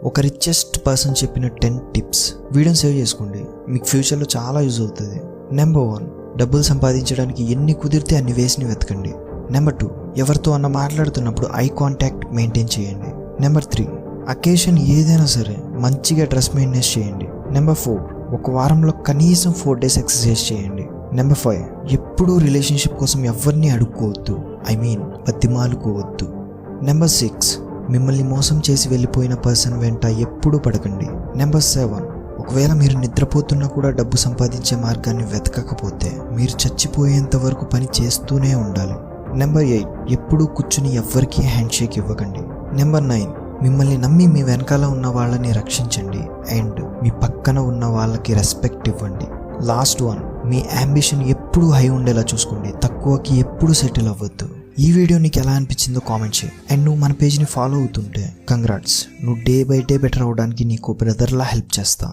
ఒక richest person చెప్పిన 10 tips. వీడియోని సేవ్ చేసుకోండి, మీకు ఫ్యూచర్లో చాలా యూజ్ అవుతుంది. నెంబర్ 1, డబ్బులు సంపాదించడానికి ఎన్ని కుదిరితే అన్ని వేస్ని వెతకండి. నెంబర్ 2, ఎవరితో అన్న మాట్లాడుతున్నప్పుడు ఐ కాంటాక్ట్ మెయింటైన్ చేయండి. నెంబర్ 3, అకేషన్ ఏదైనా సరే మంచిగా డ్రెస్ మెయింటైన్ చేయండి. నెంబర్ 4, ఒక వారంలో కనీసం 4 days ఎక్సర్సైజ్ చేయండి. నెంబర్ 5, ఎప్పుడూ రిలేషన్షిప్ కోసం ఎవరిని అడుక్కోవద్దు, బతిమాలుకోవద్దు. నెంబర్ 6, మిమ్మల్ని మోసం చేసి వెళ్ళిపోయిన పర్సన్ వెంట ఎప్పుడూ పడకండి. నెంబర్ 7, ఒకవేళ మీరు నిద్రపోతున్నా కూడా డబ్బు సంపాదించే మార్గాన్ని వెతకకపోతే మీరు చచ్చిపోయేంత వరకు పని చేస్తూనే ఉండాలి. నెంబర్ 8, ఎప్పుడూ కూర్చుని ఎవ్వరికీ హ్యాండ్ షేక్ ఇవ్వకండి. నెంబర్ 9, మిమ్మల్ని నమ్మి మీ వెనకాల ఉన్న వాళ్ళని రక్షించండి అండ్ మీ పక్కన ఉన్న వాళ్ళకి రెస్పెక్ట్ ఇవ్వండి. లాస్ట్ 1, మీ అంబిషన్ ఎప్పుడూ హై ఉండేలా చూసుకోండి, తక్కువకి ఎప్పుడు సెటిల్ అవ్వద్దు. ఈ వీడియో నీకు ఎలా అనిపించిందో కామెంట్ చేయి. అండ్ నువ్వు మన పేజ్ని ఫాలో అవుతుంటే కంగ్రాట్స్, నువ్వు డే బై డే బెటర్ అవడానికి నీకు బ్రదర్లా హెల్ప్ చేస్తా.